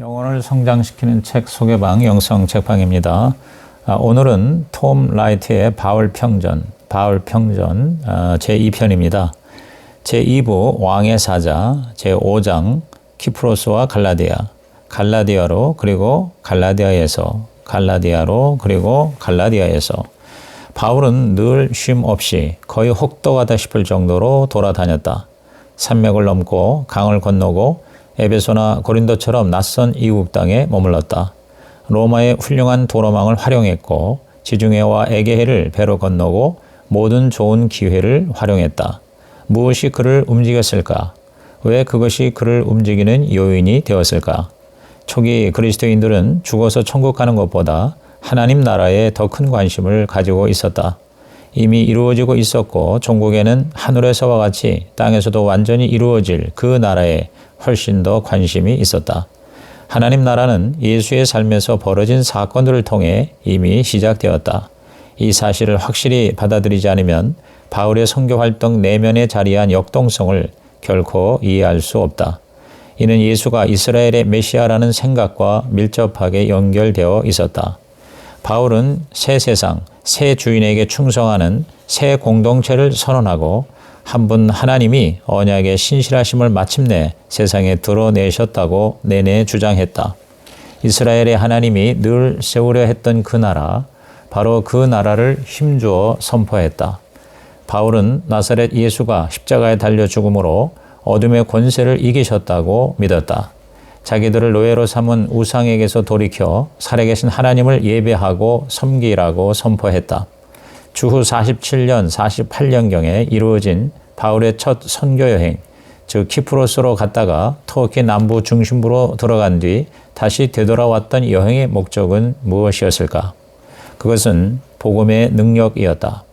영혼을 성장시키는 책 소개방 영성 책방입니다. 오늘은 톰 라이트의 바울평전 제2편입니다. 제2부 왕의 사자, 제5장 키프로스와 갈라디아로 그리고 갈라디아로 그리고 갈라디아에서 바울은 늘 쉼 없이 거의 혹독하다 싶을 정도로 돌아다녔다. 산맥을 넘고 강을 건너고 에베소나 고린도처럼 낯선 이국 땅에 머물렀다. 로마의 훌륭한 도로망을 활용했고 지중해와 에게해를 배로 건너고 모든 좋은 기회를 활용했다. 무엇이 그를 움직였을까? 왜 그것이 그를 움직이는 요인이 되었을까? 초기 그리스도인들은 죽어서 천국 가는 것보다 하나님 나라에 더 큰 관심을 가지고 있었다. 이미 이루어지고 있었고 종국에는 하늘에서와 같이 땅에서도 완전히 이루어질 그 나라에 훨씬 더 관심이 있었다. 하나님 나라는 예수의 삶에서 벌어진 사건들을 통해 이미 시작되었다. 이 사실을 확실히 받아들이지 않으면 바울의 선교 활동 내면에 자리한 역동성을 결코 이해할 수 없다. 이는 예수가 이스라엘의 메시아라는 생각과 밀접하게 연결되어 있었다. 바울은 새 세상, 새 주인에게 충성하는 새 공동체를 선언하고 한 분 하나님이 언약의 신실하심을 마침내 세상에 드러내셨다고 내내 주장했다. 이스라엘의 하나님이 늘 세우려 했던 그 나라, 바로 그 나라를 힘주어 선포했다. 바울은 나사렛 예수가 십자가에 달려 죽음으로 어둠의 권세를 이기셨다고 믿었다. 자기들을 노예로 삼은 우상에게서 돌이켜 살아계신 하나님을 예배하고 섬기라고 선포했다. 주후 47년, 48년경에 이루어진 바울의 첫 선교 여행, 즉 키프로스로 갔다가 터키 남부 중심부로 들어간 뒤 다시 되돌아왔던 여행의 목적은 무엇이었을까? 그것은 복음의 능력이었다.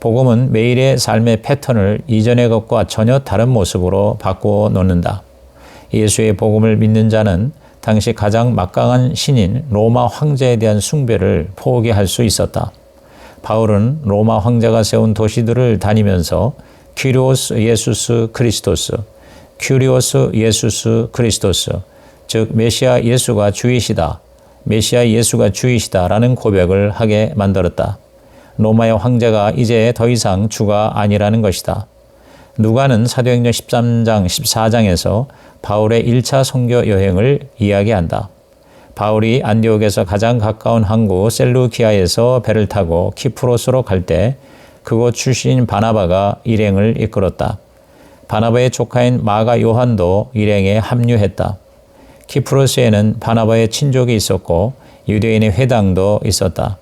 복음은 매일의 삶의 패턴을 이전의 것과 전혀 다른 모습으로 바꾸어 놓는다. 예수의 복음을 믿는 자는 당시 가장 막강한 신인 로마 황제에 대한 숭배를 포기할 수 있었다. 바울은 로마 황제가 세운 도시들을 다니면서 큐리오스 예수스 크리스토스, 즉 메시아 예수가 주이시다라는 고백을 하게 만들었다. 로마의 황제가 이제 더 이상 주가 아니라는 것이다. 누가는 사도행전 13장, 14장에서 바울의 1차 선교 여행을 이야기한다. 바울이 안디옥에서 가장 가까운 항구 셀루키아에서 배를 타고 키프로스로 갈 때 그곳 출신인 바나바가 일행을 이끌었다. 바나바의 조카인 마가 요한도 일행에 합류했다. 키프로스에는 바나바의 친족이 있었고 유대인의 회당도 있었다.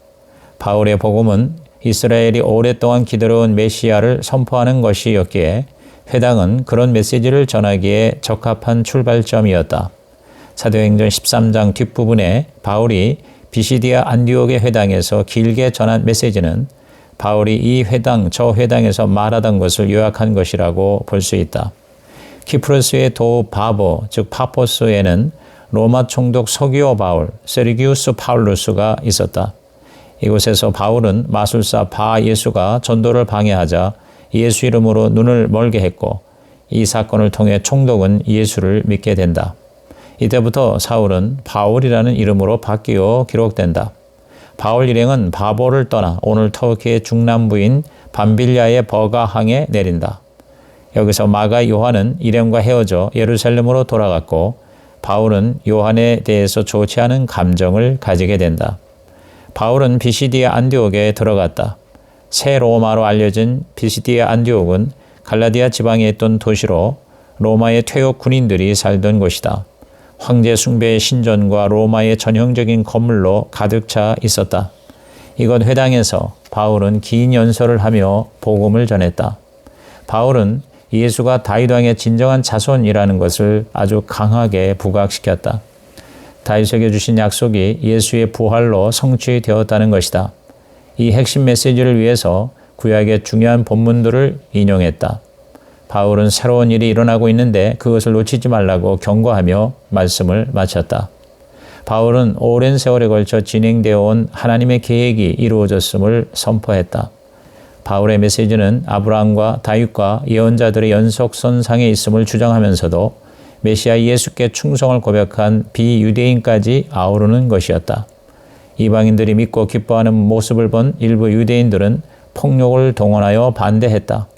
바울의 복음은 이스라엘이 오랫동안 기다려온 메시아를 선포하는 것이었기에 회당은 그런 메시지를 전하기에 적합한 출발점이었다. 사도행전 13장 뒷부분에 바울이 비시디아 안디옥의 회당에서 길게 전한 메시지는 바울이 이 회당 저 회당에서 말하던 것을 요약한 것이라고 볼 수 있다. 키프로스의 도 바보 즉 파포스에는 로마 총독 서기오 바울 세르기우스 파울루스가 있었다. 이곳에서 바울은 마술사 바 예수가 전도를 방해하자 예수 이름으로 눈을 멀게 했고 이 사건을 통해 총독은 예수를 믿게 된다. 이때부터 사울은 바울이라는 이름으로 바뀌어 기록된다. 바울 일행은 바보를 떠나 오늘 터키의 중남부인 밤빌야의 버가항에 내린다. 여기서 마가 요한은 일행과 헤어져 예루살렘으로 돌아갔고 바울은 요한에 대해서 좋지 않은 감정을 가지게 된다. 바울은 비시디아 안디옥에 들어갔다. 새 로마로 알려진 비시디아 안디옥은 갈라디아 지방에 있던 도시로 로마의 퇴역 군인들이 살던 곳이다. 황제 숭배의 신전과 로마의 전형적인 건물로 가득 차 있었다. 이곳 회당에서 바울은 긴 연설을 하며 복음을 전했다. 바울은 예수가 다윗 왕의 진정한 자손이라는 것을 아주 강하게 부각시켰다. 다윗에게 주신 약속이 예수의 부활로 성취되었다는 것이다. 이 핵심 메시지를 위해서 구약의 중요한 본문들을 인용했다. 바울은 새로운 일이 일어나고 있는데 그것을 놓치지 말라고 경고하며 말씀을 마쳤다. 바울은 오랜 세월에 걸쳐 진행되어 온 하나님의 계획이 이루어졌음을 선포했다. 바울의 메시지는 아브라함과 다윗과 예언자들의 연속선상에 있음을 주장하면서도 메시아 예수께 충성을 고백한 비유대인까지 아우르는 것이었다. 이방인들이 믿고 기뻐하는 모습을 본 일부 유대인들은 폭력을 동원하여 반대했다.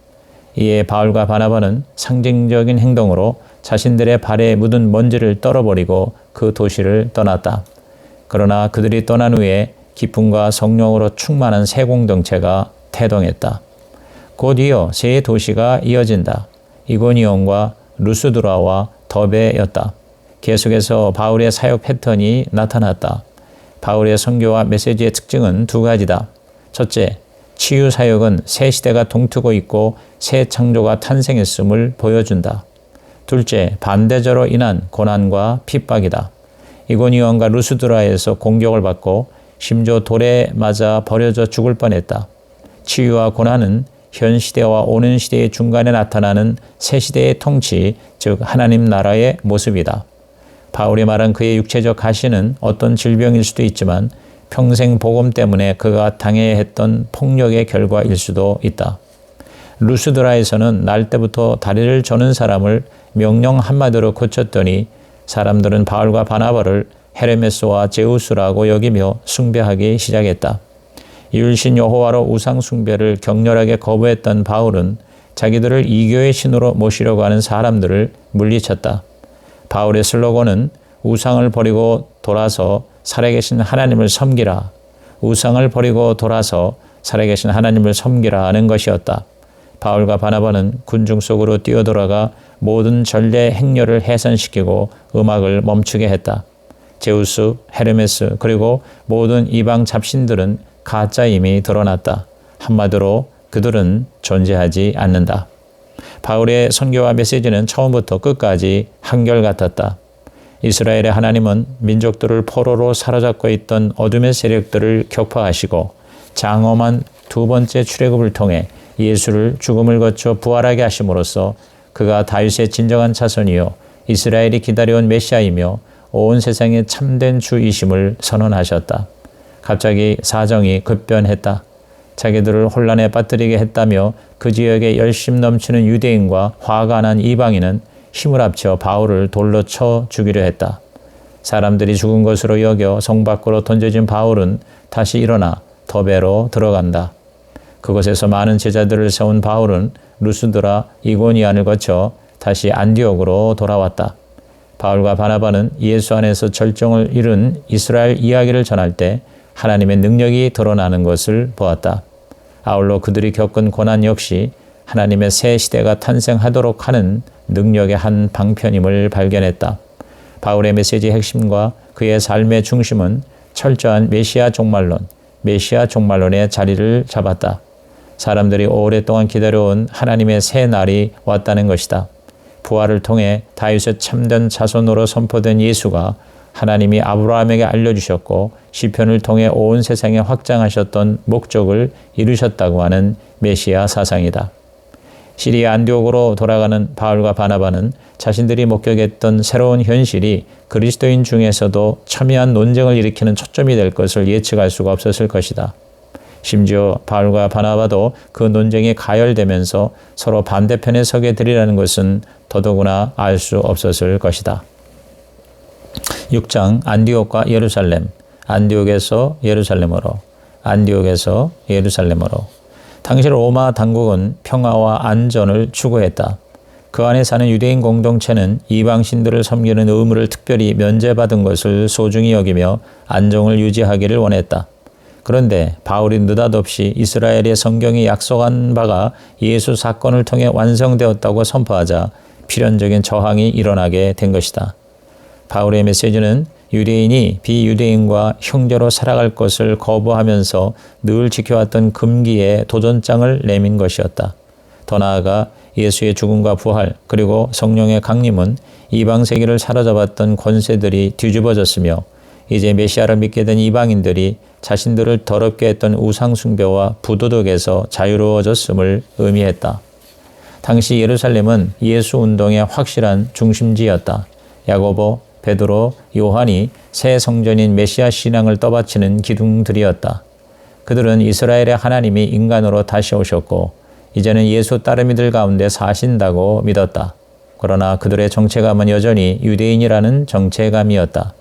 이에 바울과 바나바는 상징적인 행동으로 자신들의 발에 묻은 먼지를 떨어버리고 그 도시를 떠났다. 그러나 그들이 떠난 후에 기쁨과 성령으로 충만한 새 공동체가 태동했다. 곧 이어 세 도시가 이어진다. 이고니온과 루스드라와 더베였다. 계속해서 바울의 사역 패턴이 나타났다. 바울의 선교와 메시지의 특징은 두 가지다. 첫째, 치유 사역은 새 시대가 동트고 있고 새 창조가 탄생했음을 보여준다. 둘째, 반대저로 인한 고난과 핍박이다. 이고니온과 루스드라에서 공격을 받고 심지어 돌에 맞아 버려져 죽을 뻔했다. 치유와 고난은 현 시대와 오는 시대의 중간에 나타나는 새 시대의 통치, 즉 하나님 나라의 모습이다. 바울이 말한 그의 육체적 가시는 어떤 질병일 수도 있지만 평생 복음 때문에 그가 당해야 했던 폭력의 결과일 수도 있다. 루스드라에서는 날 때부터 다리를 저는 사람을 명령 한마디로 고쳤더니 사람들은 바울과 바나바를 헤르메스와 제우스라고 여기며 숭배하기 시작했다. 율신 여호와로 우상 숭배를 격렬하게 거부했던 바울은 자기들을 이교의 신으로 모시려고 하는 사람들을 물리쳤다. 바울의 슬로건은 우상을 버리고 돌아서 살아계신 하나님을 섬기라. 우상을 버리고 돌아서 살아계신 하나님을 섬기라 하는 것이었다. 바울과 바나바는 군중 속으로 뛰어들어가 모든 전례 행렬을 해산시키고 음악을 멈추게 했다. 제우스, 헤르메스 그리고 모든 이방 잡신들은 가짜임이 드러났다. 한마디로 그들은 존재하지 않는다. 바울의 선교와 메시지는 처음부터 끝까지 한결같았다. 이스라엘의 하나님은 민족들을 포로로 사로잡고 있던 어둠의 세력들을 격파하시고 장엄한 두 번째 출애굽을 통해 예수를 죽음을 거쳐 부활하게 하심으로써 그가 다윗의 진정한 자손이요 이스라엘이 기다려온 메시아이며 온 세상의 참된 주이심을 선언하셨다. 갑자기 사정이 급변했다. 자기들을 혼란에 빠뜨리게 했다며 그 지역에 열심 넘치는 유대인과 화가 난 이방인은 힘을 합쳐 바울을 돌로 쳐 죽이려 했다. 사람들이 죽은 것으로 여겨 성 밖으로 던져진 바울은 다시 일어나 더베로 들어간다. 그곳에서 많은 제자들을 세운 바울은 루스드라 이고니안을 거쳐 다시 안디옥으로 돌아왔다. 바울과 바나바는 예수 안에서 절정을 이룬 이스라엘 이야기를 전할 때 하나님의 능력이 드러나는 것을 보았다. 아울러 그들이 겪은 고난 역시 하나님의 새 시대가 탄생하도록 하는 능력의 한 방편임을 발견했다. 바울의 메시지의 핵심과 그의 삶의 중심은 철저한 메시아 종말론의 자리를 잡았다. 사람들이 오랫동안 기다려온 하나님의 새 날이 왔다는 것이다. 부활을 통해 다윗의 참된 자손으로 선포된 예수가 하나님이 아브라함에게 알려주셨고 시편을 통해 온 세상에 확장하셨던 목적을 이루셨다고 하는 메시아 사상이다. 시리아 안디옥으로 돌아가는 바울과 바나바는 자신들이 목격했던 새로운 현실이 그리스도인 중에서도 첨예한 논쟁을 일으키는 초점이 될 것을 예측할 수가 없었을 것이다. 심지어 바울과 바나바도 그 논쟁이 가열되면서 서로 반대편에 서게 되리라는 것은 더더구나 알 수 없었을 것이다. 6장 안디옥과 예루살렘, 안디옥에서 예루살렘으로, 안디옥에서 예루살렘으로. 당시 로마 당국은 평화와 안전을 추구했다. 그 안에 사는 유대인 공동체는 이방신들을 섬기는 의무를 특별히 면제받은 것을 소중히 여기며 안정을 유지하기를 원했다. 그런데 바울이 느닷없이 이스라엘의 성경이 약속한 바가 예수 사건을 통해 완성되었다고 선포하자 필연적인 저항이 일어나게 된 것이다. 바울의 메시지는 유대인이 비유대인과 형제로 살아갈 것을 거부하면서 늘 지켜왔던 금기의 도전장을 내민 것이었다. 더 나아가 예수의 죽음과 부활 그리고 성령의 강림은 이방 세계를 사로잡았던 권세들이 뒤집어졌으며 이제 메시아를 믿게 된 이방인들이 자신들을 더럽게 했던 우상 숭배와 부도덕에서 자유로워졌음을 의미했다. 당시 예루살렘은 예수 운동의 확실한 중심지였다. 야고보, 베드로, 요한이 새 성전인 메시아 신앙을 떠받치는 기둥들이었다. 그들은 이스라엘의 하나님이 인간으로 다시 오셨고 이제는 예수 따르미들 가운데 사신다고 믿었다. 그러나 그들의 정체감은 여전히 유대인이라는 정체감이었다.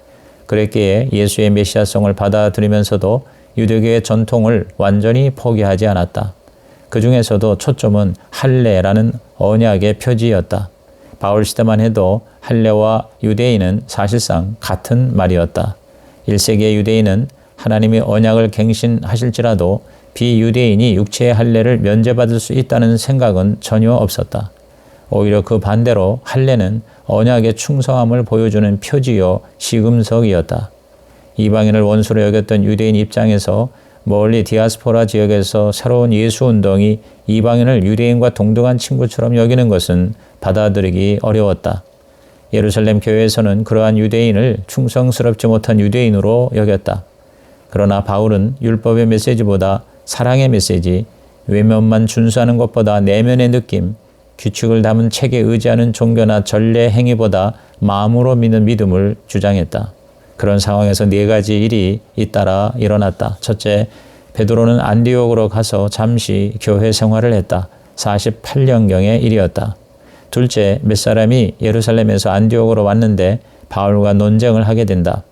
그랬기에 예수의 메시아성을 받아들이면서도 유대교의 전통을 완전히 포기하지 않았다. 그 중에서도 초점은 할례라는 언약의 표지였다. 바울 시대만 해도 할례와 유대인은 사실상 같은 말이었다. 1세기의 유대인은 하나님이 언약을 갱신하실지라도 비유대인이 육체의 할례를 면제받을 수 있다는 생각은 전혀 없었다. 오히려 그 반대로 할례는 언약의 충성함을 보여주는 표지요 시금석이었다. 이방인을 원수로 여겼던 유대인 입장에서 멀리 디아스포라 지역에서 새로운 예수운동이 이방인을 유대인과 동등한 친구처럼 여기는 것은 받아들이기 어려웠다. 예루살렘 교회에서는 그러한 유대인을 충성스럽지 못한 유대인으로 여겼다. 그러나 바울은 율법의 메시지보다 사랑의 메시지, 외면만 준수하는 것보다 내면의 느낌, 규칙을 담은 책에 의지하는 종교나 전례 행위보다 마음으로 믿는 믿음을 주장했다. 그런 상황에서 4가지 일이 잇따라 일어났다. 첫째, 베드로는 안디옥으로 가서 잠시 교회 생활을 했다. 48년경의 일이었다. 둘째, 몇 사람이 예루살렘에서 안디옥으로 왔는데 바울과 논쟁을 하게 된다.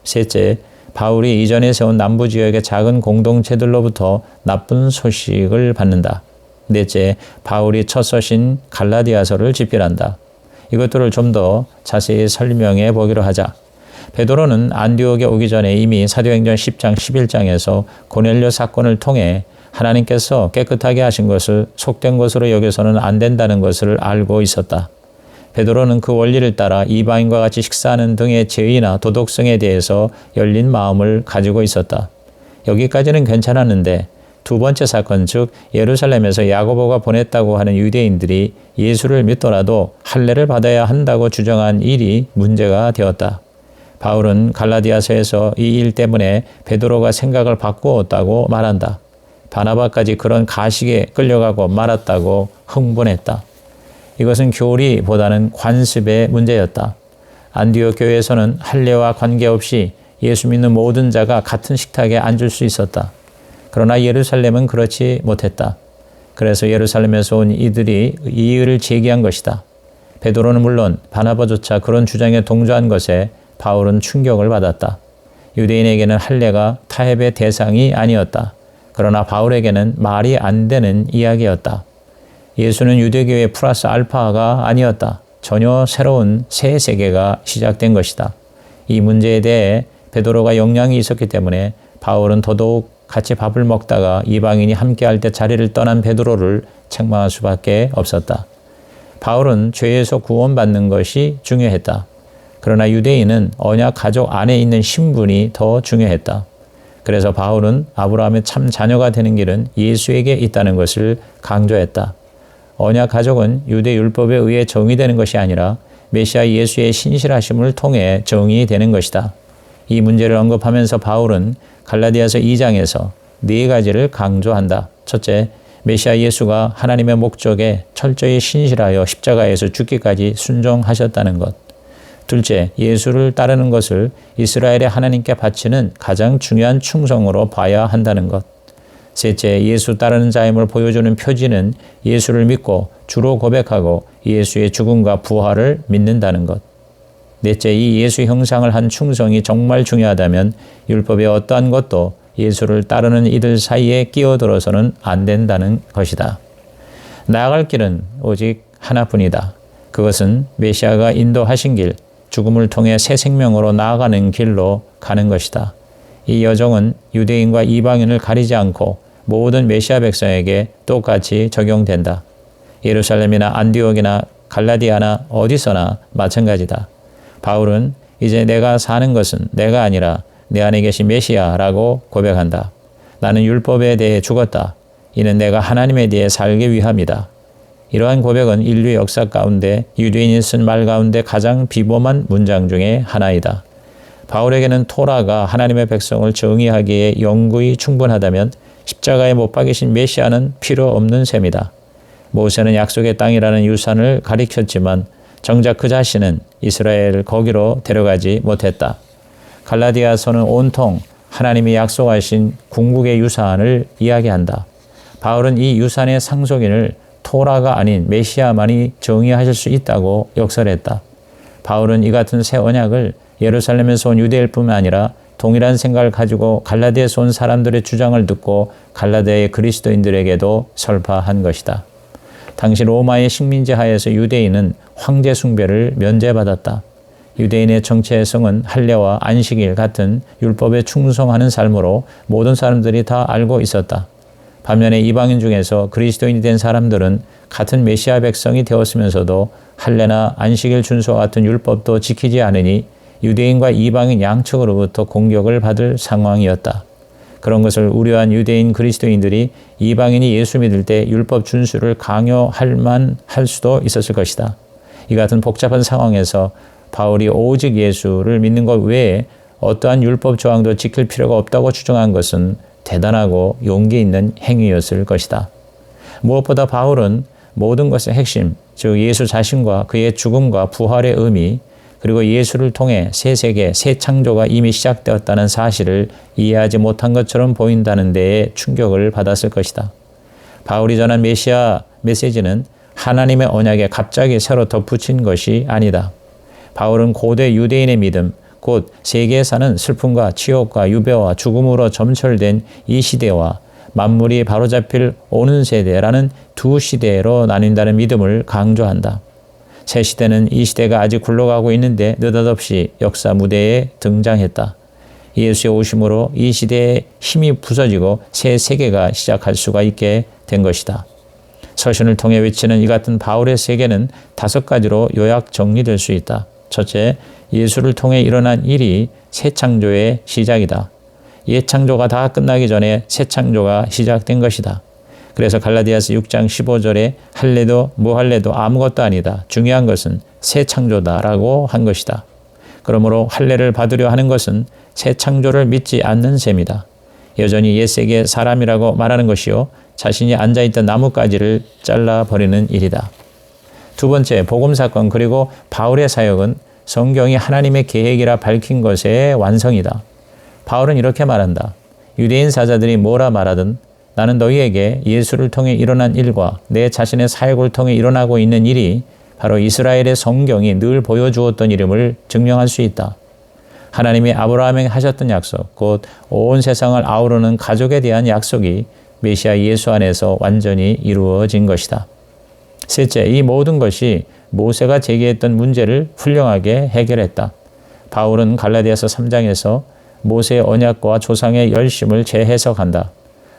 셋째, 바울이 이전에 세운 남부 지역의 작은 공동체들로부터 나쁜 소식을 받는다. 넷째, 바울이 첫 서신 갈라디아서를 집필한다. 이것들을 좀 더 자세히 설명해 보기로 하자. 베드로는 안디옥에 오기 전에 이미 사도행전 10장 11장에서 고넬료 사건을 통해 하나님께서 깨끗하게 하신 것을 속된 것으로 여겨서는 안 된다는 것을 알고 있었다. 베드로는 그 원리를 따라 이방인과 같이 식사하는 등의 죄의나 도덕성에 대해서 열린 마음을 가지고 있었다. 여기까지는 괜찮았는데 두 번째 사건, 즉 예루살렘에서 야고보가 보냈다고 하는 유대인들이 예수를 믿더라도 할례를 받아야 한다고 주장한 일이 문제가 되었다. 바울은 갈라디아서에서 이 일 때문에 베드로가 생각을 바꾸었다고 말한다. 바나바까지 그런 가식에 끌려가고 말았다고 흥분했다. 이것은 교리보다는 관습의 문제였다. 안디옥 교회에서는 할례와 관계없이 예수 믿는 모든 자가 같은 식탁에 앉을 수 있었다. 그러나 예루살렘은 그렇지 못했다. 그래서 예루살렘에서 온 이들이 이의를 제기한 것이다. 베드로는 물론 바나바조차 그런 주장에 동조한 것에 바울은 충격을 받았다. 유대인에게는 할례가 타협의 대상이 아니었다. 그러나 바울에게는 말이 안 되는 이야기였다. 예수는 유대교의 플러스 알파가 아니었다. 전혀 새로운 새 세계가 시작된 것이다. 이 문제에 대해 베드로가 영향이 있었기 때문에 바울은 더더욱 같이 밥을 먹다가 이방인이 함께할 때 자리를 떠난 베드로를 책망할 수밖에 없었다. 바울은 죄에서 구원받는 것이 중요했다. 그러나 유대인은 언약 가족 안에 있는 신분이 더 중요했다. 그래서 바울은 아브라함의 참 자녀가 되는 길은 예수에게 있다는 것을 강조했다. 언약 가족은 유대 율법에 의해 정의되는 것이 아니라 메시아 예수의 신실하심을 통해 정의되는 것이다. 이 문제를 언급하면서 바울은 갈라디아서 2장에서 4가지를 강조한다. 첫째, 메시아 예수가 하나님의 목적에 철저히 신실하여 십자가에서 죽기까지 순종하셨다는 것. 둘째, 예수를 따르는 것을 이스라엘의 하나님께 바치는 가장 중요한 충성으로 봐야 한다는 것. 셋째, 예수 따르는 자임을 보여주는 표지는 예수를 믿고 주로 고백하고 예수의 죽음과 부활을 믿는다는 것. 넷째, 이 예수 형상을 한 충성이 정말 중요하다면 율법의 어떠한 것도 예수를 따르는 이들 사이에 끼어들어서는 안 된다는 것이다. 나아갈 길은 오직 하나뿐이다. 그것은 메시아가 인도하신 길, 죽음을 통해 새 생명으로 나아가는 길로 가는 것이다. 이 여정은 유대인과 이방인을 가리지 않고 모든 메시아 백성에게 똑같이 적용된다. 예루살렘이나 안디옥이나 갈라디아나 어디서나 마찬가지다. 바울은 이제 내가 사는 것은 내가 아니라 내 안에 계신 메시아라고 고백한다. 나는 율법에 대해 죽었다. 이는 내가 하나님에 대해 살기 위함이다. 이러한 고백은 인류 역사 가운데 유대인이 쓴 말 가운데 가장 비범한 문장 중에 하나이다. 바울에게는 토라가 하나님의 백성을 정의하기에 영구히 충분하다면 십자가에 못 박이신 메시아는 필요 없는 셈이다. 모세는 약속의 땅이라는 유산을 가리켰지만 정작 그 자신은 이스라엘을 거기로 데려가지 못했다. 갈라디아서는 온통 하나님이 약속하신 궁극의 유산을 이야기한다. 바울은 이 유산의 상속인을 토라가 아닌 메시아만이 정의하실 수 있다고 역설했다. 바울은 이 같은 새 언약을 예루살렘에서 온 유대일 뿐만 아니라 동일한 생각을 가지고 갈라디아에서 온 사람들의 주장을 듣고 갈라디아의 그리스도인들에게도 설파한 것이다. 당시 로마의 식민지 하에서 유대인은 황제 숭배를 면제받았다. 유대인의 정체성은 할례와 안식일 같은 율법에 충성하는 삶으로 모든 사람들이 다 알고 있었다. 반면에 이방인 중에서 그리스도인이 된 사람들은 같은 메시아 백성이 되었으면서도 할례나 안식일 준수와 같은 율법도 지키지 않으니 유대인과 이방인 양측으로부터 공격을 받을 상황이었다. 그런 것을 우려한 유대인 그리스도인들이 이방인이 예수 믿을 때 율법 준수를 강요할 만할 수도 있었을 것이다. 이 같은 복잡한 상황에서 바울이 오직 예수를 믿는 것 외에 어떠한 율법 조항도 지킬 필요가 없다고 주장한 것은 대단하고 용기 있는 행위였을 것이다. 무엇보다 바울은 모든 것의 핵심, 즉 예수 자신과 그의 죽음과 부활의 의미, 그리고 예수를 통해 새 세계, 새 창조가 이미 시작되었다는 사실을 이해하지 못한 것처럼 보인다는 데에 충격을 받았을 것이다. 바울이 전한 메시아 메시지는 하나님의 언약에 갑자기 새로 덧붙인 것이 아니다. 바울은 고대 유대인의 믿음, 곧 세계에 사는 슬픔과 치욕과 유배와 죽음으로 점철된 이 시대와 만물이 바로잡힐 오는 세대라는 두 시대로 나뉜다는 믿음을 강조한다. 새 시대는 이 시대가 아직 굴러가고 있는데 느닷없이 역사 무대에 등장했다. 예수의 오심으로 이 시대의 힘이 부서지고 새 세계가 시작할 수가 있게 된 것이다. 서신을 통해 외치는 이 같은 바울의 세계는 5가지로 요약 정리될 수 있다. 첫째, 예수를 통해 일어난 일이 새 창조의 시작이다. 옛 창조가 다 끝나기 전에 새 창조가 시작된 것이다. 그래서 갈라디아서 6장 15절에 할례도 무할례도 아무것도 아니다. 중요한 것은 새 창조다라고 한 것이다. 그러므로 할례를 받으려 하는 것은 새 창조를 믿지 않는 셈이다. 여전히 옛세계 사람이라고 말하는 것이요, 자신이 앉아있던 나뭇가지를 잘라버리는 일이다. 두 번째, 복음사건 그리고 바울의 사역은 성경이 하나님의 계획이라 밝힌 것의 완성이다. 바울은 이렇게 말한다. 유대인 사자들이 뭐라 말하든 나는 너희에게 예수를 통해 일어난 일과 내 자신의 사역을 통해 일어나고 있는 일이 바로 이스라엘의 성경이 늘 보여주었던 이름을 증명할 수 있다. 하나님이 아브라함에게 하셨던 약속, 곧 온 세상을 아우르는 가족에 대한 약속이 메시아 예수 안에서 완전히 이루어진 것이다. 셋째, 이 모든 것이 모세가 제기했던 문제를 훌륭하게 해결했다. 바울은 갈라디아서 3장에서 모세의 언약과 조상의 열심을 재해석한다.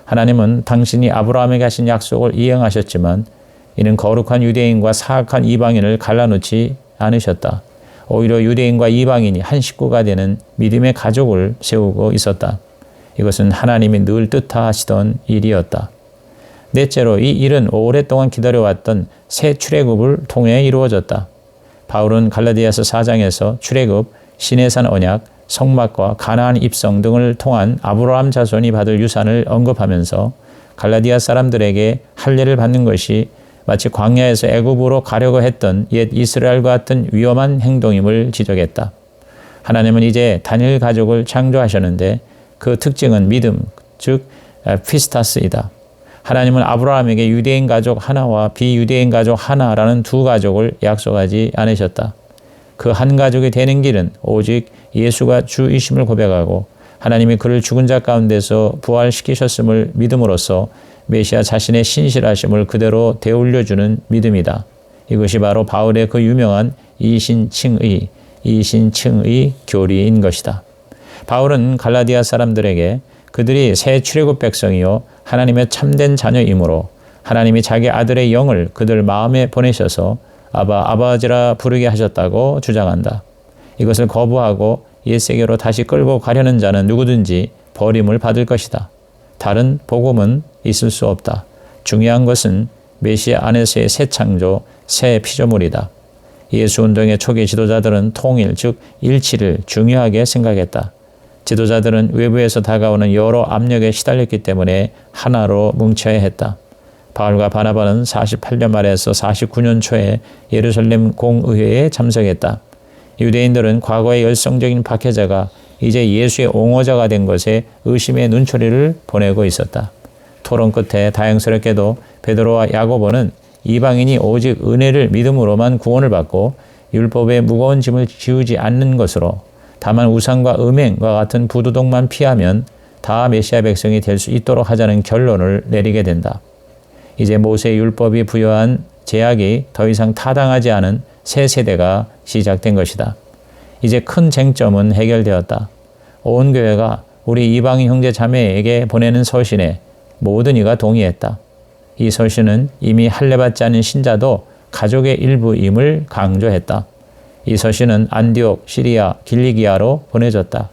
하나님은 당신이 아브라함에게 하신 약속을 이행하셨지만 이는 거룩한 유대인과 사악한 이방인을 갈라놓지 않으셨다. 오히려 유대인과 이방인이 한 식구가 되는 믿음의 가족을 세우고 있었다. 이것은 하나님이 늘 뜻하시던 일이었다. 넷째로 이 일은 오랫동안 기다려왔던 새 출애굽을 통해 이루어졌다. 바울은 갈라디아서 4장에서 출애굽, 시내산 언약, 성막과 가나안 입성 등을 통한 아브라함 자손이 받을 유산을 언급하면서 갈라디아 사람들에게 할례를 받는 것이 마치 광야에서 애굽으로 가려고 했던 옛 이스라엘과 같은 위험한 행동임을 지적했다. 하나님은 이제 다니엘 가족을 창조하셨는데 그 특징은 믿음, 즉 피스타스이다. 하나님은 아브라함에게 유대인 가족 하나와 비유대인 가족 하나라는 두 가족을 약속하지 않으셨다. 그 한 가족이 되는 길은 오직 예수가 주이심을 고백하고 하나님이 그를 죽은 자 가운데서 부활시키셨음을 믿음으로써 메시아 자신의 신실하심을 그대로 되올려주는 믿음이다. 이것이 바로 바울의 그 유명한 이신칭의 교리인 것이다. 바울은 갈라디아 사람들에게 그들이 새 출애굽 백성이요 하나님의 참된 자녀이므로 하나님이 자기 아들의 영을 그들 마음에 보내셔서 아버지라 부르게 하셨다고 주장한다. 이것을 거부하고 옛세계로 다시 끌고 가려는 자는 누구든지 버림을 받을 것이다. 다른 복음은 있을 수 없다. 중요한 것은 메시아 안에서의 새 창조, 새 피조물이다. 예수운동의 초기 지도자들은 통일, 즉 일치를 중요하게 생각했다. 지도자들은 외부에서 다가오는 여러 압력에 시달렸기 때문에 하나로 뭉쳐야 했다. 바울과 바나바는 48년 말에서 49년 초에 예루살렘 공의회에 참석했다. 유대인들은 과거의 열성적인 박해자가 이제 예수의 옹호자가 된 것에 의심의 눈초리를 보내고 있었다. 토론 끝에 다행스럽게도 베드로와 야고보는 이방인이 오직 은혜를 믿음으로만 구원을 받고 율법의 무거운 짐을 지우지 않는 것으로 다만 우상과 음행과 같은 부도덕만 피하면 다 메시아 백성이 될 수 있도록 하자는 결론을 내리게 된다. 이제 모세의 율법이 부여한 제약이 더 이상 타당하지 않은 새 세대가 시작된 것이다. 이제 큰 쟁점은 해결되었다. 온 교회가 우리 이방인 형제 자매에게 보내는 서신에 모든 이가 동의했다. 이 서신은 이미 할례받지 않은 신자도 가족의 일부임을 강조했다. 이 서신은 안디옥, 시리아, 길리기아로 보내졌다.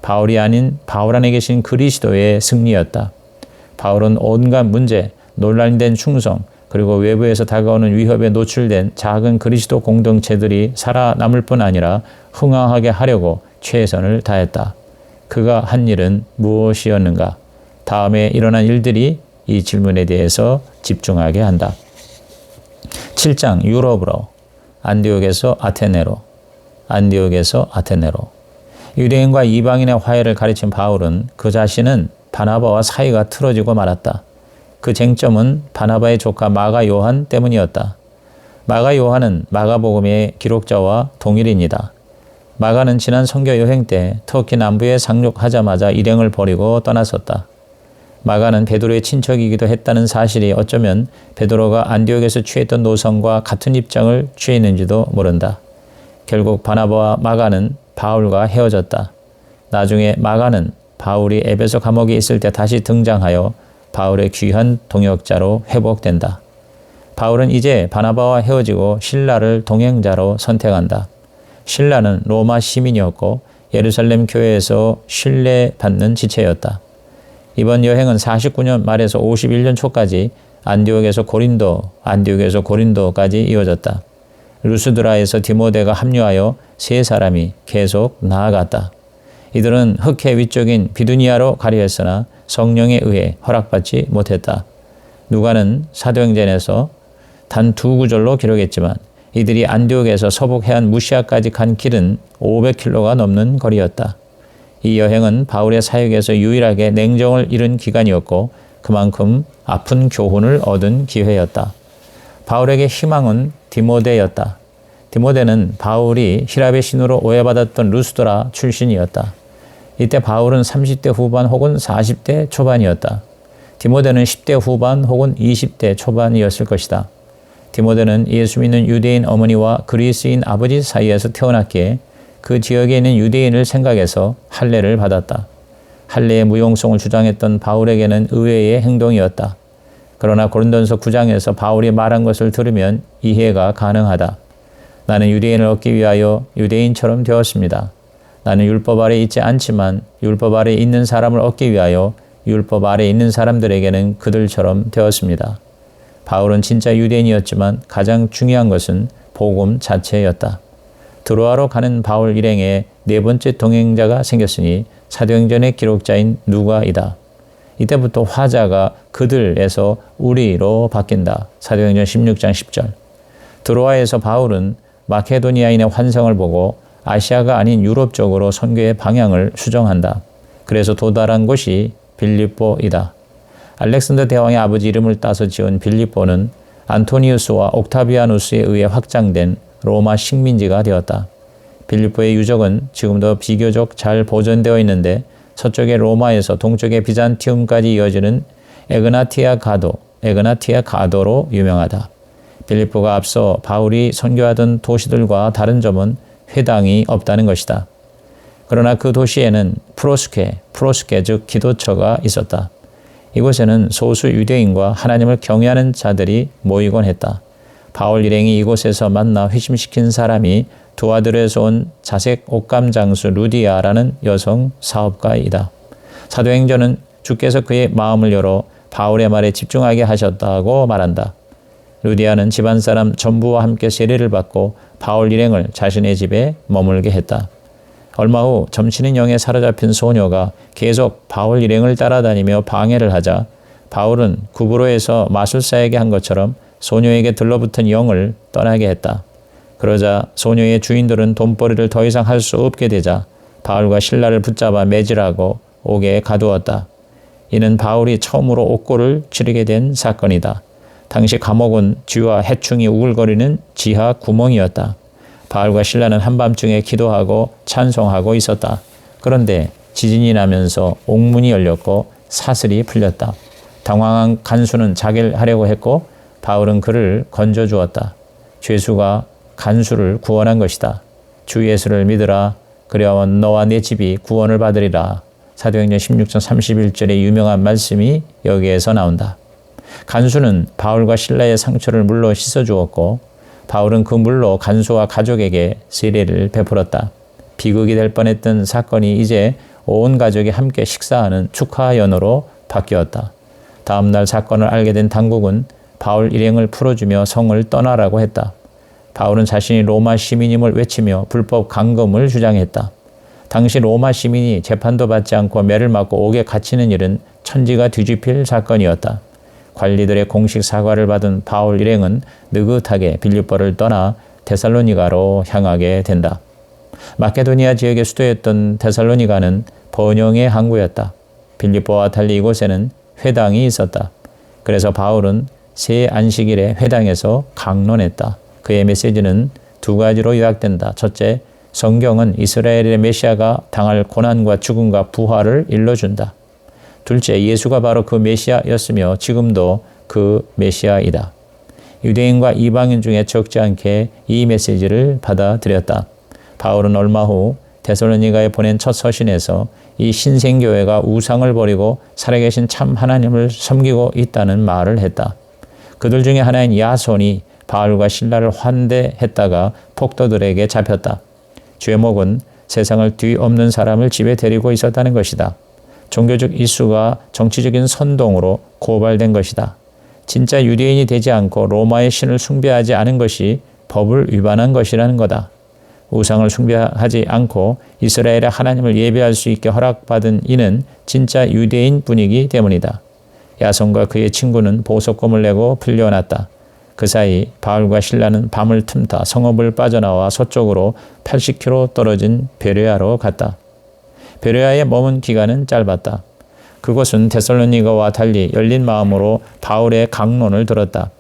바울이 아닌 바울 안에 계신 그리스도의 승리였다. 바울은 온갖 문제, 논란이 된 충성, 그리고 외부에서 다가오는 위협에 노출된 작은 그리스도 공동체들이 살아남을 뿐 아니라 흥황하게 하려고 최선을 다했다. 그가 한 일은 무엇이었는가? 다음에 일어난 일들이 이 질문에 대해서 집중하게 한다. 7장 유럽으로, 안디옥에서 아테네로, 안디옥에서 아테네로. 유대인과 이방인의 화해를 가르친 바울은 그 자신은 바나바와 사이가 틀어지고 말았다. 그 쟁점은 바나바의 조카 마가 요한 때문이었다. 마가 요한은 마가복음의 기록자와 동일인이다. 마가는 지난 선교 여행 때 터키 남부에 상륙하자마자 일행을 버리고 떠났었다. 마가는 베드로의 친척이기도 했다는 사실이 어쩌면 베드로가 안디옥에서 취했던 노선과 같은 입장을 취했는지도 모른다. 결국 바나바와 마가는 바울과 헤어졌다. 나중에 마가는 바울이 에베소 감옥에 있을 때 다시 등장하여 바울의 귀한 동역자로 회복된다. 바울은 이제 바나바와 헤어지고 실라를 동행자로 선택한다. 실라는 로마 시민이었고 예루살렘 교회에서 신뢰받는 지체였다. 이번 여행은 49년 말에서 51년 초까지 안디옥에서 고린도까지 이어졌다. 루스드라에서 디모데가 합류하여 세 사람이 계속 나아갔다. 이들은 흑해 위쪽인 비두니아로 가려 했으나 성령에 의해 허락받지 못했다. 누가는 사도행전에서 단 2구절로 기록했지만 이들이 안디옥에서 서북 해안 무시아까지 간 길은 500km가 넘는 거리였다. 이 여행은 바울의 사역에서 유일하게 냉정을 잃은 기간이었고 그만큼 아픈 교훈을 얻은 기회였다. 바울에게 희망은 디모데였다. 디모데는 바울이 히랍의 신으로 오해받았던 루스드라 출신이었다. 이때 바울은 30대 후반 혹은 40대 초반이었다. 디모데는 10대 후반 혹은 20대 초반이었을 것이다. 디모데는 예수 믿는 유대인 어머니와 그리스인 아버지 사이에서 태어났기에 그 지역에 있는 유대인을 생각해서 할례를 받았다. 할례의 무용성을 주장했던 바울에게는 의외의 행동이었다. 그러나 고린도전서 9장에서 바울이 말한 것을 들으면 이해가 가능하다. 나는 유대인을 얻기 위하여 유대인처럼 되었습니다. 나는 율법 아래 있지 않지만 율법 아래 있는 사람을 얻기 위하여 율법 아래 있는 사람들에게는 그들처럼 되었습니다. 바울은 진짜 유대인이었지만 가장 중요한 것은 복음 자체였다. 드로아로 가는 바울 일행에 네 번째 동행자가 생겼으니 사도행전의 기록자인 누가이다. 이때부터 화자가 그들에서 우리로 바뀐다. 사도행전 16장 10절. 드로아에서 바울은 마케도니아인의 환상을 보고 아시아가 아닌 유럽 쪽으로 선교의 방향을 수정한다. 그래서 도달한 곳이 빌립보이다. 알렉산더 대왕의 아버지 이름을 따서 지은 빌립보는 안토니우스와 옥타비아누스에 의해 확장된 로마 식민지가 되었다. 빌립보의 유적은 지금도 비교적 잘 보존되어 있는데 서쪽의 로마에서 동쪽의 비잔티움까지 이어지는 에그나티아 가도로 유명하다. 빌립보가 앞서 바울이 선교하던 도시들과 다른 점은 회당이 없다는 것이다. 그러나 그 도시에는 프로스케 즉 기도처가 있었다. 이곳에는 소수 유대인과 하나님을 경외하는 자들이 모이곤 했다. 바울 일행이 이곳에서 만나 회심시킨 사람이 두아드르에서 온 자색 옷감 장수 루디아라는 여성 사업가이다. 사도행전은 주께서 그의 마음을 열어 바울의 말에 집중하게 하셨다고 말한다. 루디아는 집안 사람 전부와 함께 세례를 받고 바울 일행을 자신의 집에 머물게 했다. 얼마 후 점치는 영에 사로잡힌 소녀가 계속 바울 일행을 따라다니며 방해를 하자 바울은 구브로에서 마술사에게 한 것처럼 소녀에게 들러붙은 영을 떠나게 했다. 그러자 소녀의 주인들은 돈벌이를 더 이상 할 수 없게 되자 바울과 실라를 붙잡아 매질하고 옥에 가두었다. 이는 바울이 처음으로 옥고를 치르게 된 사건이다. 당시 감옥은 쥐와 해충이 우글거리는 지하 구멍이었다. 바울과 실라는 한밤중에 기도하고 찬송하고 있었다. 그런데 지진이 나면서 옥문이 열렸고 사슬이 풀렸다. 당황한 간수는 자기를 하려고 했고 바울은 그를 건져주었다. 죄수가 간수를 구원한 것이다. 주 예수를 믿으라. 그리하면 너와 내 집이 구원을 받으리라. 사도행전 16장 31절의 유명한 말씀이 여기에서 나온다. 간수는 바울과 실라의 상처를 물로 씻어주었고 바울은 그 물로 간수와 가족에게 세례를 베풀었다. 비극이 될 뻔했던 사건이 이제 온 가족이 함께 식사하는 축하 연호로 바뀌었다. 다음 날 사건을 알게 된 당국은 바울 일행을 풀어주며 성을 떠나라고 했다. 바울은 자신이 로마 시민임을 외치며 불법 감금을 주장했다. 당시 로마 시민이 재판도 받지 않고 매를 맞고 옥에 갇히는 일은 천지가 뒤집힐 사건이었다. 관리들의 공식 사과를 받은 바울 일행은 느긋하게 빌립보를 떠나 데살로니가로 향하게 된다. 마케도니아 지역의 수도였던 데살로니가는 번영의 항구였다. 빌립보와 달리 이곳에는 회당이 있었다. 그래서 바울은 새 안식일에 회당에서 강론했다. 그의 메시지는 두 가지로 요약된다. 첫째, 성경은 이스라엘의 메시아가 당할 고난과 죽음과 부활을 일러준다. 둘째, 예수가 바로 그 메시아였으며 지금도 그 메시아이다. 유대인과 이방인 중에 적지 않게 이 메시지를 받아들였다. 바울은 얼마 후 데살로니가에 보낸 첫 서신에서 이 신생교회가 우상을 버리고 살아계신 참 하나님을 섬기고 있다는 말을 했다. 그들 중에 하나인 야손이 바울과 실라를 환대했다가 폭도들에게 잡혔다. 죄목은 세상을 뒤엎는 사람을 집에 데리고 있었다는 것이다. 종교적 이슈가 정치적인 선동으로 고발된 것이다. 진짜 유대인이 되지 않고 로마의 신을 숭배하지 않은 것이 법을 위반한 것이라는 거다. 우상을 숭배하지 않고 이스라엘의 하나님을 예배할 수 있게 허락받은 이는 진짜 유대인 분이기 때문이다. 야손과 그의 친구는 보석금을 내고 풀려났다. 그 사이 바울과 실라는 밤을 틈타 성읍을 빠져나와 서쪽으로 80km 떨어진 베레아로 갔다. 베레아에 머문 기간은 짧았다. 그곳은 데살로니가와 달리 열린 마음으로 바울의 강론을 들었다.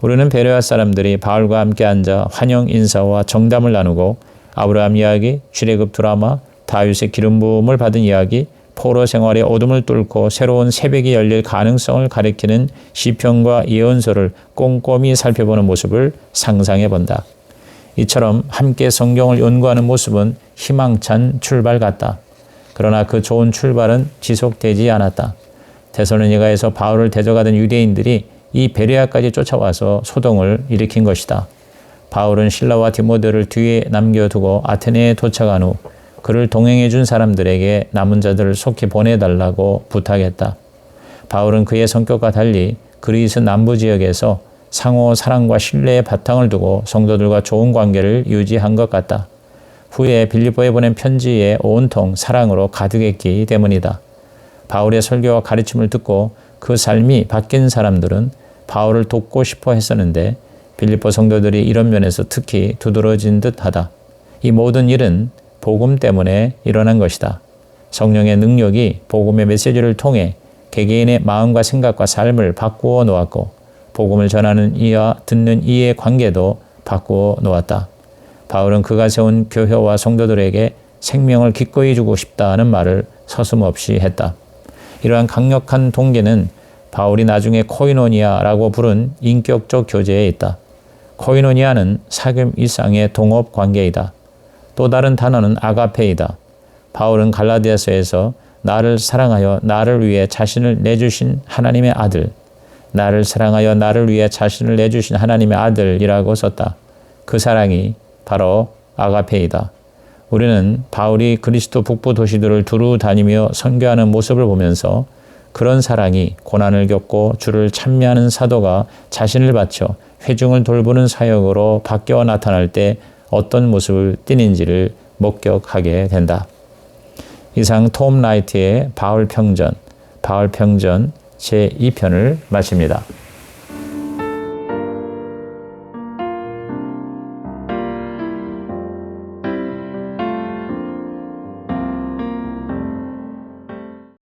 우리는 베레아 사람들이 바울과 함께 앉아 환영 인사와 정담을 나누고 아브라함 이야기, 출애굽 드라마, 다윗의 기름 부음을 받은 이야기, 포로 생활의 어둠을 뚫고 새로운 새벽이 열릴 가능성을 가리키는 시편과 예언서를 꼼꼼히 살펴보는 모습을 상상해 본다. 이처럼 함께 성경을 연구하는 모습은 희망찬 출발 같다. 그러나 그 좋은 출발은 지속되지 않았다. 데살로니가에서 바울을 대적하던 유대인들이 이 베레아까지 쫓아와서 소동을 일으킨 것이다. 바울은 실라와 디모데를 뒤에 남겨두고 아테네에 도착한 후 그를 동행해 준 사람들에게 남은 자들을 속히 보내달라고 부탁했다. 바울은 그의 성격과 달리 그리스 남부 지역에서 상호 사랑과 신뢰의 바탕을 두고 성도들과 좋은 관계를 유지한 것 같다. 후에 빌립보에 보낸 편지에 온통 사랑으로 가득했기 때문이다. 바울의 설교와 가르침을 듣고 그 삶이 바뀐 사람들은 바울을 돕고 싶어 했었는데 빌립보 성도들이 이런 면에서 특히 두드러진 듯하다. 이 모든 일은 복음 때문에 일어난 것이다. 성령의 능력이 복음의 메시지를 통해 개개인의 마음과 생각과 삶을 바꾸어 놓았고 복음을 전하는 이와 듣는 이의 관계도 바꾸어 놓았다. 바울은 그가 세운 교회와 성도들에게 생명을 기꺼이 주고 싶다는 말을 서슴없이 했다. 이러한 강력한 동기는 바울이 나중에 코이노니아라고 부른 인격적 교제에 있다. 코이노니아는 사귐 이상의 동업 관계이다. 또 다른 단어는 아가페이다. 바울은 갈라디아서에서 나를 사랑하여 나를 위해 자신을 내주신 하나님의 아들, 나를 사랑하여 나를 위해 자신을 내주신 하나님의 아들이라고 썼다. 그 사랑이 바로 아가페이다. 우리는 바울이 그리스도 북부 도시들을 두루 다니며 선교하는 모습을 보면서 그런 사랑이 고난을 겪고 주를 찬미하는 사도가 자신을 바쳐 회중을 돌보는 사역으로 바뀌어 나타날 때 어떤 모습을 띠는지를 목격하게 된다. 이상 톰 라이트의 바울평전 제2편을 마칩니다.